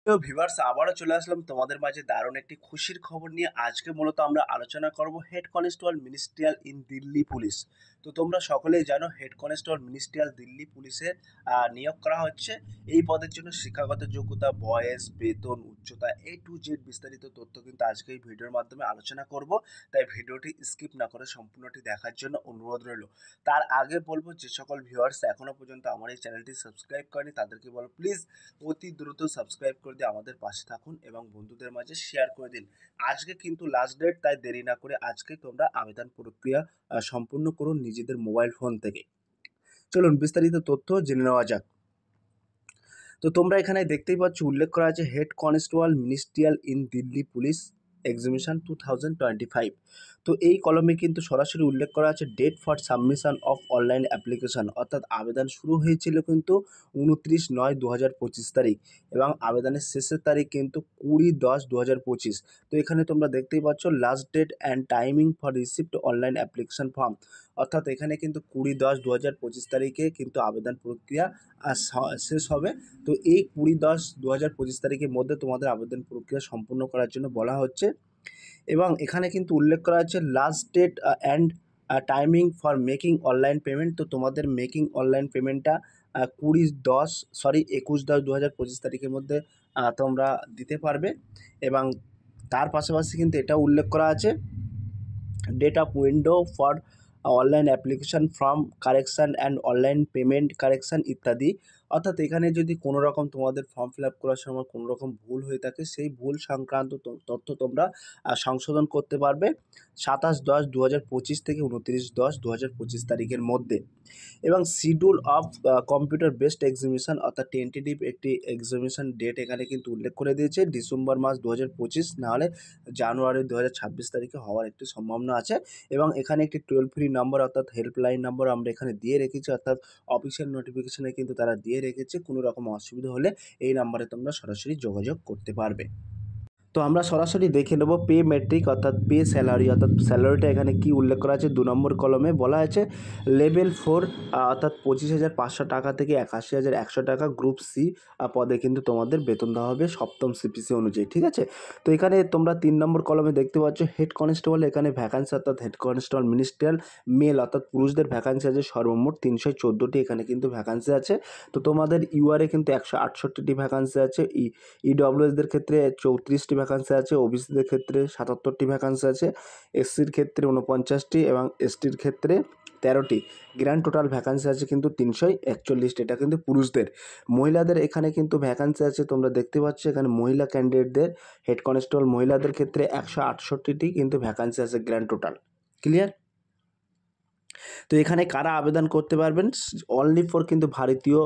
তো ভিউয়ার্স আবারও চলে আসলাম তোমাদের মাঝে দারুণ একটি খুশির খবর নিয়ে। আজকে মূলত আমরা আলোচনা করব head constable ministerial in Delhi police. তো তোমরা সকলেই জানো হেড কনস্টেবল মিনিস্ট্রিয়াল দিল্লি পুলিশের নিয়োগ করা হচ্ছে। এই পদের জন্য শিক্ষাগত যোগ্যতা, বয়স, বেতন, উচ্চতা, A to Z বিস্তারিত তথ্য কিন্তু আজকে এই ভিডিওর মাধ্যমে আলোচনা করব। তাই ভিডিওটি স্কিপ না করে সম্পূর্ণটি দেখার জন্য অনুরোধ রইল। তার আগে বলবো, যে সকল ভিউয়ার্স এখনো পর্যন্ত আমার এই চ্যানেলটি সাবস্ক্রাইব করেনি তাদেরকে বলো প্লিজ অতি দ্রুত সাবস্ক্রাইব করে দিয়ে আমাদের পাশে থাকুন এবং বন্ধুদের মাঝে শেয়ার করে দিন। আজকে কিন্তু লাস্ট ডেট, তাই দেরি না করে আজকে তোমরা আবেদন প্রক্রিয়া সম্পূর্ণ করুন নিজেদের মোবাইল ফোন থেকে। চলুন বিস্তারিত তথ্য জেনে নেওয়া যাক। তো তোমরা এখানে দেখতেই পাচ্ছ উল্লেখ করা আছে head constable ministerial in Delhi police examination 2025। তো এই কলমে কিন্তু সরাসরি উল্লেখ করা আছে date for submission of online application, অর্থাৎ আবেদন শুরু হয়েছিল কিন্তু 29/9/2025 তারিখ এবং আবেদনের শেষের তারিখ কিন্তু 20/10/2025। তো এখানে তোমরা দেখতেই পাচ্ছ last date and timing for receipt online application form, অর্থাৎ এখানে কিন্তু 20/10/2025 তারিখে কিন্তু আবেদন প্রক্রিয়া শেষ হবে। তো এই 20/10/2025 তারিখের মধ্যে তোমাদের আবেদন প্রক্রিয়া সম্পূর্ণ করার জন্য বলা হচ্ছে এবং এখানে কিন্তু উল্লেখ করা হচ্ছে last date and timing for making online payment. তো তোমাদের মেকিং অনলাইন পেমেন্টটা 21/10/2025 তারিখের মধ্যে তোমরা দিতে পারবে এবং তার পাশাপাশি কিন্তু এটা উল্লেখ করা আছে date of window for online application form correction and online payment correction ইত্যাদি। অর্থাৎ এখানে যদি কোনো রকম তোমাদের ফর্ম ফিল আপ করার সময় কোনো রকম ভুল হয়ে থাকে সেই ভুল সংক্রান্ত তথ্য তোমরা সংশোধন করতে পারবে 27/10/2025 থেকে 29/10/2025 তারিখের মধ্যে। এবং schedule of computer based examination, অর্থাৎ টেন্টেটিভ একটি এক্সামিনেশন ডেট এখানে কিন্তু উল্লেখ করে দিয়েছে ডিসেম্বর মাস 2025, নাহলে জানুয়ারি 2026 তারিখে হওয়ার একটি সম্ভাবনা আছে। এবং এখানে একটি টোল ফ্রি নাম্বার অর্থাৎ হেল্পলাইন নাম্বার আমরা এখানে দিয়ে রেখেছি, অর্থাৎ অফিসিয়াল নোটিফিকেশনে কিন্তু তারা দিয়ে রেখেছে। কোনো রকম অসুবিধা হলে এই নাম্বারে তোমরা সরাসরি যোগাযোগ করতে পারবে। তো আমরা সরাসরি দেখে নেব পে মেট্রিক অর্থাৎ পে স্যালারি, অর্থাৎ স্যালারিটা এখানে কি উল্লেখ করা আছে। 2 নম্বর কলমে বলা আছে লেভেল 4 অর্থাৎ 25,500 টাকা থেকে 81,100 টাকা গ্রুপ সি পদে কিন্তু তোমাদের বেতন দেওয়া হবে সপ্তম সিপিসি অনুযায়ী, ঠিক আছে। তো এখানে তোমরা 3 নম্বর কলমে দেখতে পাচ্ছ হেড কনস্টেবল, এখানে ভ্যাকান্সি অর্থাৎ হেড কনস্টেবল মিনিস্ট্রিয়াল মেল অর্থাৎ পুরুষদের ভ্যাকান্সি আছে সর্বমোট 314টি এখানে কিন্তু ভ্যাকান্সি আছে। তো তোমাদের ইউআরএ কিন্তু 168টি ভ্যাকান্সি আছে, ইডব্লিউএসদের ক্ষেত্রে 34টি ভ্যাকান্সি আছে, ওবিসিদের ক্ষেত্রে 77টি ভ্যাকান্সি আছে, এসসির ক্ষেত্রে 49টি এবং এসটির ক্ষেত্রে 13টি। গ্র্যান্ড টোটাল ভ্যাকান্সি আছে কিন্তু 341টি, এটা কিন্তু পুরুষদের। মহিলাদের এখানে কিন্তু ভ্যাকান্সি আছে তোমরা দেখতে পাচ্ছ এখানে মহিলা ক্যান্ডিডেটদের হেড কনস্টেবল মহিলাদের ক্ষেত্রে 168টি কিন্তু ভ্যাকান্সি আছে গ্র্যান্ড টোটাল। ক্লিয়ার? তো এখানে কারা আবেদন করতে পারবেন, অনলি ফর কিন্তু ভারতীয়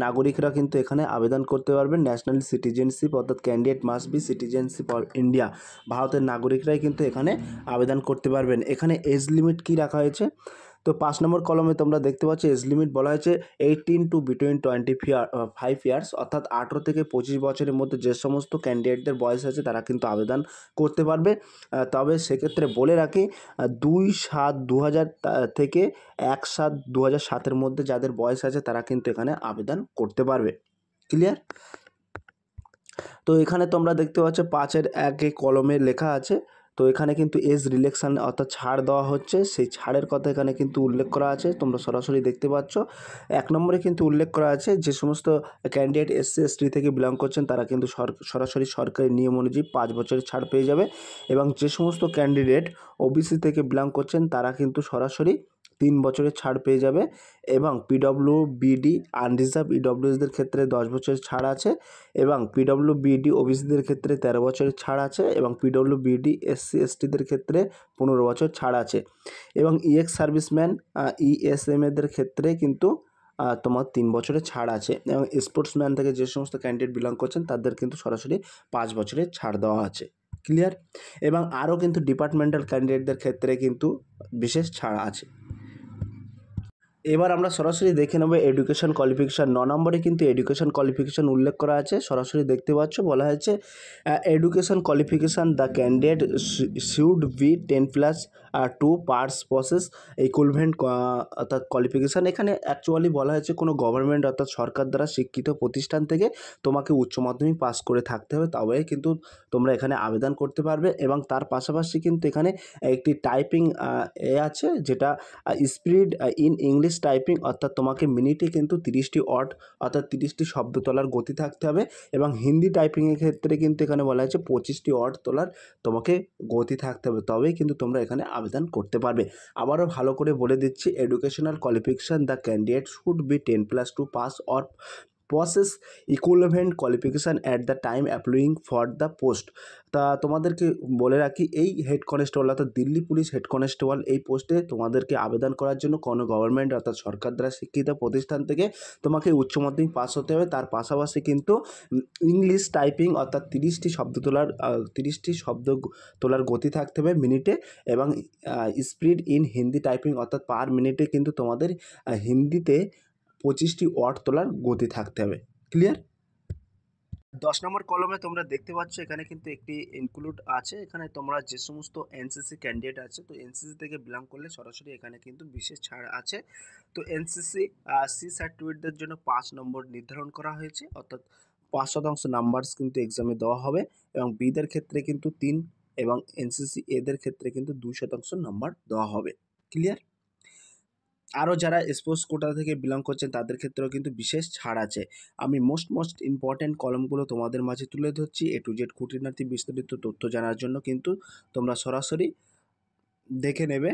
নাগরিকরা কিন্তু এখানে আবেদন করতে পারবেন। ন্যাশনাল সিটিজেনশিপ অর্থাৎ candidate must be citizenship of India, ভারতের নাগরিকরাই কিন্তু এখানে আবেদন করতে পারবেন। এখানে এজ লিমিট কি রাখা হয়েছে, তো 5 নম্বর কলমে তোমরা দেখতে পাচ্ছ এজ লিমিট বলা হয়েছে 18 টু বিটুইন 25 ইয়ার্স, অর্থাৎ 18 থেকে 25 বছরের মধ্যে যে সমস্ত ক্যান্ডিডেটদের বয়স আছে তারা কিন্তু আবেদন করতে পারবে। তবে সেক্ষেত্রে বলে রাখি 2/7/2000 থেকে 1/7/2007 মধ্যে যাদের বয়স আছে তারা কিন্তু এখানে আবেদন করতে পারবে। ক্লিয়ার? তো এখানে তোমরা দেখতে পাচ্ছ 5-1 কলমে লেখা আছে। তো এখানে কিন্তু এজ রিল্যাক্সেশন অর্থাৎ ছাড় দেওয়া হচ্ছে, সেই ছাড়ের কথা এখানে কিন্তু উল্লেখ করা আছে, তোমরা সরাসরি দেখতে পাচ্ছ। 1 নম্বরে কিন্তু উল্লেখ করা আছে যে সমস্ত ক্যান্ডিডেট এসসি এসটি থেকে বিলং করছেন তারা কিন্তু সরাসরি সরকারি নিয়ম অনুযায়ী 5 বছরের ছাড় পেয়ে যাবে এবং যে সমস্ত ক্যান্ডিডেট ওবিসি থেকে বিলং করছেন তারা কিন্তু সরাসরি 3 বছরের ছাড় পেয়ে যাবে এবং পিডব্লিউবিডি আনরিজার্ভ ইডব্লিউএসদের ক্ষেত্রে 10 বছরের ছাড় আছে এবং পিডব্লিউবিডি ওবিসিদের ক্ষেত্রে 13 বছরের ছাড় আছে এবং পিডব্লিউবিডি এসসি এসটিদের ক্ষেত্রে 15 বছর ছাড় আছে এবং ইএক্স সার্ভিসম্যান ইএসএমএদের ক্ষেত্রে কিন্তু তোমার 3 বছরের ছাড় আছে এবং স্পোর্টসম্যান থেকে যে সমস্ত ক্যান্ডিডেট বিলং করছেন তাদের কিন্তু সরাসরি 5 বছরের ছাড় দেওয়া আছে। ক্লিয়ার? এবং আরও কিন্তু ডিপার্টমেন্টাল ক্যান্ডিডেটদের ক্ষেত্রে কিন্তু বিশেষ ছাড় আছে। এবার আমরা সরাসরি দেখে নেব এডুকেশন কোয়ালিফিকেশান। 9 নম্বরে কিন্তু এডুকেশন কোয়ালিফিকেশান উল্লেখ করা আছে, সরাসরি দেখতে পাচ্ছ বলা হয়েছে education qualification the candidate should be 10+ two pass process equivalent অর্থাৎ কোয়ালিফিকেশান। এখানে অ্যাকচুয়ালি বলা হয়েছে কোনো গভর্নমেন্ট অর্থাৎ সরকার দ্বারা স্বীকৃত প্রতিষ্ঠান থেকে তোমাকে উচ্চ মাধ্যমিক পাস করে থাকতে হবে, তবেই কিন্তু তোমরা এখানে আবেদন করতে পারবে। এবং তার পাশাপাশি কিন্তু এখানে একটি টাইপিং আছে, যেটা স্পিড ইন ইংলিশ টাইপিং, অর্থাৎ তোমাকে মিনিটে কিন্তু 30টি ওয়ার্ড অর্থাৎ 30টি শব্দ তোলার গতি থাকতে হবে। এবং হিন্দি টাইপিংয়ের ক্ষেত্রে কিন্তু এখানে বলা হয়েছে 25টি ওয়ার্ড তোলার তোমাকে গতি থাকতে হবে, তবেই কিন্তু তোমরা এখানে আবেদন করতে পারবে। আবারও ভালো করে বলে দিচ্ছি, educational qualification the candidate should B 10+2 pass or process equivalent qualification at the time applying for the post. তা তোমাদেরকে বলে রাখি, এই হেড কনস্টেবল অর্থাৎ দিল্লি পুলিশ হেড কনস্টেবল এই পোস্টে তোমাদেরকে আবেদন করার জন্য কোনো গভর্নমেন্ট অর্থাৎ সরকার দ্বারা স্বীকৃত প্রতিষ্ঠান থেকে তোমাকে উচ্চ মাধ্যমিক পাস হতে হবে। তার পাশাপাশি কিন্তু ইংলিশ টাইপিং অর্থাৎ 30টি শব্দ তোলার গতি থাকতে হবে মিনিটে, এবং স্পিড ইন হিন্দি টাইপিং অর্থাৎ পার মিনিটে কিন্তু তোমাদের হিন্দিতে 25টি ওয়ার্ড তোলার গতি থাকতে হবে। ক্লিয়ার? 10 নম্বর কলমে তোমরা দেখতে পাচ্ছ এখানে কিন্তু একটি ইনক্লুড আছে। এখানে তোমরা যে সমস্ত এনসিসি ক্যান্ডিডেট আছে, তো এনসিসি থেকে বিলং করলে সরাসরি এখানে কিন্তু বিশেষ ছাড় আছে। তো এনসিসি সি সার্টিফিকেটদের জন্য 5 নম্বর নির্ধারণ করা হয়েছে, অর্থাৎ 5% নাম্বারস কিন্তু এক্সামে দেওয়া হবে। এবং বিদের ক্ষেত্রে কিন্তু 3 এবং এনসিসি এদের ক্ষেত্রে কিন্তু 2% নাম্বার দেওয়া হবে। ক্লিয়ার? আরও যারা স্পোর্টস কোটা থেকে বিলং করছেন তাদের ক্ষেত্রেও কিন্তু বিশেষ ছাড় আছে। আমি মোস্ট ইম্পর্ট্যান্ট কলমগুলো তোমাদের মাঝে তুলে ধরছি। A to Z খুঁটিনাটি বিস্তারিত তথ্য জানার জন্য কিন্তু তোমরা সরাসরি দেখে নেবে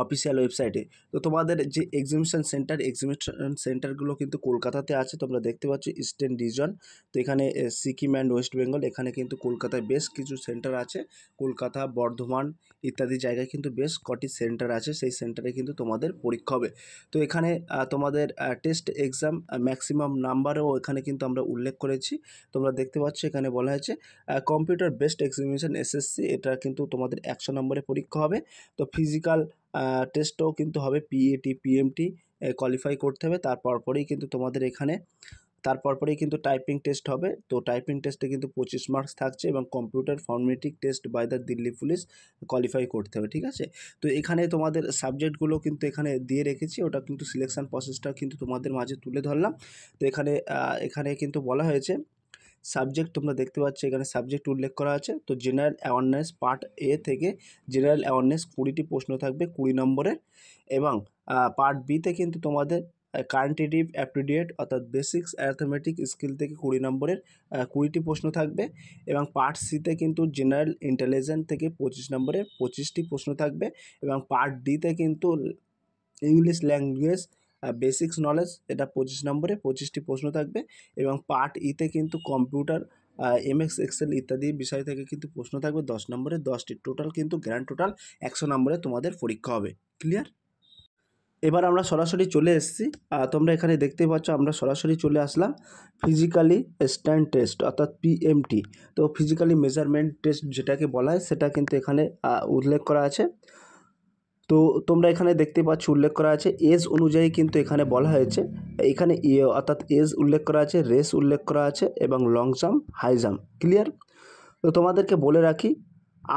অফিসিয়াল ওয়েবসাইটে। তো তোমাদের যে এক্সামিনেশন সেন্টারগুলো কিন্তু কলকাতাতে আছে, তোমরা দেখতে পাচ্ছ ইস্টার্ন রিজন। তো এখানে সিকিম অ্যান্ড ওয়েস্ট বেঙ্গল, এখানে কিন্তু কলকাতায় বেশ কিছু সেন্টার আছে। কলকাতা, বর্ধমান ইত্যাদি জায়গায় কিন্তু বেশ কটি সেন্টার আছে, সেই সেন্টারে কিন্তু তোমাদের পরীক্ষা হবে। তো এখানে তোমাদের টেস্ট এক্সাম ম্যাক্সিমাম নাম্বারও এখানে কিন্তু আমরা উল্লেখ করেছি। তোমরা দেখতে পাচ্ছ এখানে বলা হয়েছে কম্পিউটার বেসড এক্সামিনেশন SSC, এটা কিন্তু তোমাদের 100 নম্বরে পরীক্ষা হবে। তো ফিজিক্যাল টেস্টও কিন্তু হবে, PAT PMT কোয়ালিফাই করতে হবে। তারপরেই কিন্তু তোমাদের এখানে কিন্তু টাইপিং টেস্ট হবে। তো টাইপিং টেস্টে কিন্তু 25 মার্কস থাকছে, এবং computer formatic test by the Delhi police qualify করতে হবে। ঠিক আছে? তো এখানে তোমাদের সাবজেক্টগুলো কিন্তু এখানে দিয়ে রেখেছি, ওটা কিন্তু সিলেকশন প্রসেসটা কিন্তু তোমাদের মাঝে তুলে ধরলাম। তো এখানে কিন্তু বলা হয়েছে সাবজেক্ট, তোমরা দেখতে পাচ্ছ এখানে সাবজেক্ট উল্লেখ করা আছে। তো জেনারেল অ্যাওয়ারনেস পার্ট A থেকে জেনারেল অ্যাওয়ারনেস 20টি প্রশ্ন থাকবে 20 নম্বরের, এবং পার্ট Bতে কিন্তু তোমাদের কোয়ান্টিটিভ অ্যাপটিটিউড অর্থাৎ বেসিক্স অ্যারিথমেটিক স্কিল থেকে 20 নম্বরের 20টি প্রশ্ন থাকবে, এবং পার্ট Cতে কিন্তু জেনারেল ইন্টেলিজেন্স থেকে 25 নম্বরের 25টি প্রশ্ন থাকবে, এবং পার্ট Dতে কিন্তু ইংলিশ ল্যাঙ্গুয়েজ বেসিক্স নলেজ, এটা 25 নম্বরে 25টি প্রশ্ন থাকবে, এবং পার্ট ইতে কিন্তু কম্পিউটার MS এক্সেল ইত্যাদি বিষয় থেকে কিন্তু প্রশ্ন থাকবে 10 নম্বরে 10টি। টোটাল কিন্তু গ্র্যান্ড টোটাল 100 নম্বরে তোমাদের পরীক্ষা হবে। ক্লিয়ার? এবার আমরা সরাসরি চলে এসেছি, তোমরা এখানে দেখতে পাচ্ছ আমরা সরাসরি চলে আসলাম ফিজিক্যালি স্ট্যান্ড টেস্ট অর্থাৎ PMT। তো ফিজিক্যালি মেজারমেন্ট টেস্ট যেটাকে বলা হয় সেটা কিন্তু এখানে উল্লেখ করা আছে। তো তোমরা এখানে দেখতে পাচ্ছ উল্লেখ করা আছে এজ অনুযায়ী কিন্তু এখানে বলা হয়েছে, এখানে অর্থাৎ এজ উল্লেখ করা আছে, রেস উল্লেখ করা আছে, এবং long jump, high jump. Clear? তো তোমাদেরকে বলে রাখি,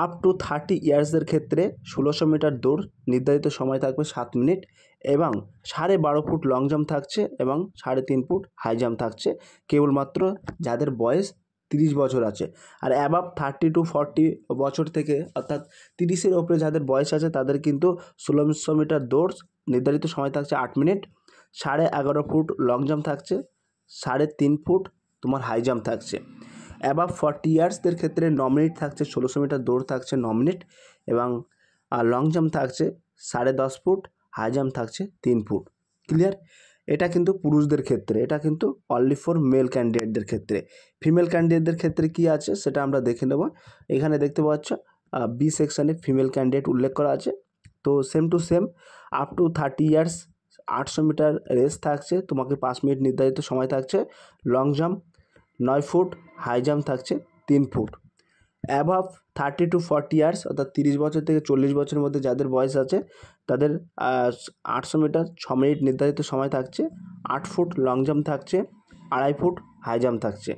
আপ টু 30 ইয়ার্সদের ক্ষেত্রে 1600 মিটার দৌড়, নির্ধারিত সময় থাকবে 7 মিনিট, এবং 12.5 ফুট লং জাম্প থাকছে, এবং 3.5 ফুট হাই জাম্প থাকছে, কেবলমাত্র যাদের বয়স 30 বছর আছে। আর অ্যাবাভ 30 to 40 বছর থেকে অর্থাৎ 30-এর ওপরে যাদের বয়স আছে তাদের কিন্তু 1600 মিটার দৌড়, নির্ধারিত সময় থাকছে 8 মিনিট, 11.5 ফুট লং জাম্প থাকছে, 3.5 ফুট তোমার হাই জাম্প থাকছে। অ্যাবাভ 40 ইয়ার্সদের ক্ষেত্রে 9 মিনিট থাকছে, 1600 মিটার দৌড় থাকছে 9 মিনিট, এবং লং জাম্প থাকছে 10.5 ফুট, হাই জাম্প থাকছে 3 ফুট। ক্লিয়ার? এটা কিন্তু পুরুষদের ক্ষেত্রে, এটা কিন্তু অনলি ফর মেল ক্যান্ডিডেটদের ক্ষেত্রে। ফিমেল ক্যান্ডিডেটদের ক্ষেত্রে কি আছে সেটা আমরা দেখে নেব। এখানে দেখতে পাচ্ছ B সেকশানে ফিমেল ক্যান্ডিডেট উল্লেখ করা আছে। তো same to same up to 30 years 800 metre race থাকছে, তোমাকে 5 মিনিট নির্ধারিত সময় থাকছে, long jump 9 foot, high jump থাকছে 3 ফুট। অ্যাভাভ 30 to 40 ইয়ার্স অর্থাৎ 30 বছর থেকে 40 বছরের মধ্যে যাদের বয়স আছে তাদের 800 মিটার 6 মিনিট নির্ধারিত সময় থাকছে, 8 ফুট লং জাম্প থাকছে, 2.5 ফুট হাই জাম্প থাকছে।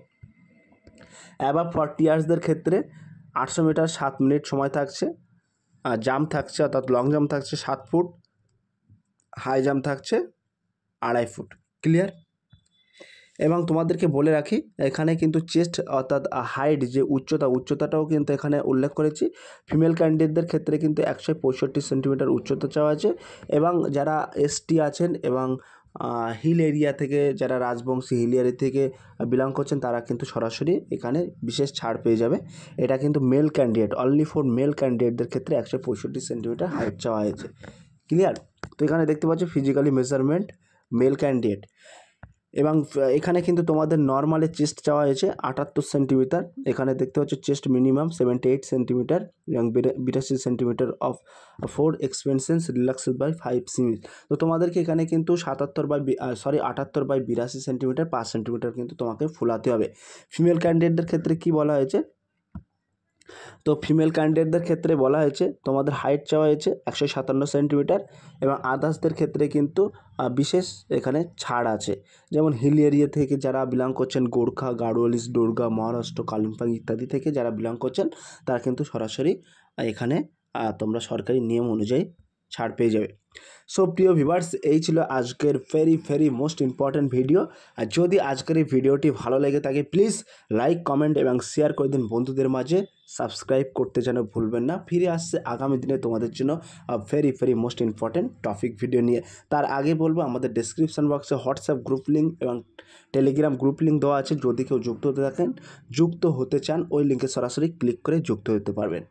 অ্যাভাভ 40 ইয়ার্সদের ক্ষেত্রে 800 মিটার 7 মিনিট সময় থাকছে, জাম্প থাকছে, অর্থাৎ লং জাম্প থাকছে 7 ফুট, হাই জাম্প থাকছে 2.5 ফুট। ক্লিয়ার? এবং তোমাদেরকে বলে রাখি, এখানে কিন্তু চেস্ট অর্থাৎ হাইট যে উচ্চতাটাও কিন্তু এখানে উল্লেখ করেছি। ফিমেল ক্যান্ডিডেটদের ক্ষেত্রে কিন্তু 165 সেন্টিমিটার উচ্চতা চাওয়া আছে। এবং যারা এসটি আছেন এবং হিল এরিয়া থেকে, যারা রাজবংশী হিল এরিয়া থেকে বিলং করছেন, তারা কিন্তু সরাসরি এখানে বিশেষ ছাড় পেয়ে যাবে। এটা কিন্তু male candidate, only for male ক্যান্ডিডেটদের ক্ষেত্রে 165 সেন্টিমিটার হাইট চাওয়া হয়েছে। ক্লিয়ার? তো এখানে দেখতে পাচ্ছ ফিজিক্যালি মেজারমেন্ট মেল ক্যান্ডিডেট। এবং এখানে কিন্তু তোমাদের নর্মালের চেস্ট চাওয়া হয়েছে 78 সেন্টিমিটার। এখানে দেখতে পাচ্ছ চেস্ট মিনিমাম 78 সেন্টিমিটার এবং 82 centimetre of 4 expansion relaxed by 5 cm. তো তোমাদেরকে এখানে কিন্তু 78/82 সেন্টিমিটার 5 সেন্টিমিটার কিন্তু তোমাকে ফুলাতে হবে। ফিমেল ক্যান্ডিডেটদের ক্ষেত্রে কি বলা হয়েছে? তো ফিমেল ক্যান্ডিডেটদের ক্ষেত্রে বলা হয়েছে তোমাদের হাইট চাওয়া হয়েছে 157 সেন্টিমিটার এবং আদার্সদের ক্ষেত্রে কিন্তু বিশেষ এখানে ছাড় আছে। যেমন হিল এরিয়া থেকে যারা বিলং করছেন, গোর্খা, গাড়োয়ালিস, দুর্গা, মহারাষ্ট্র, কালিম্পং ইত্যাদি থেকে যারা বিলং করছেন, তারা কিন্তু সরাসরি এখানে তোমরা সরকারি নিয়ম অনুযায়ী ছাড় পেয়ে যাবে। সো প্রিয় ভিউয়ার্স, এই ছিল আজকের ভেরি মোস্ট ইম্পর্ট্যান্ট ভিডিও। আর যদি আজকের এই ভিডিওটি ভালো লেগে থাকে, প্লিজ লাইক, কমেন্ট এবং শেয়ার করে দিন বন্ধুদের মাঝে। সাবস্ক্রাইব করতে যেন ভুলবেন না। ফিরে আসছে আগামী দিনে তোমাদের জন্য very most important topic video নিয়ে। তার আগে বলবো, আমাদের ডেসক্রিপশন বক্সে হোয়াটসঅ্যাপ গ্রুপ লিঙ্ক এবং টেলিগ্রাম গ্রুপ লিঙ্ক দেওয়া আছে। যদি কেউ যুক্ত হতে চান, ওই লিঙ্কে সরাসরি ক্লিক করে যুক্ত হতে পারবেন।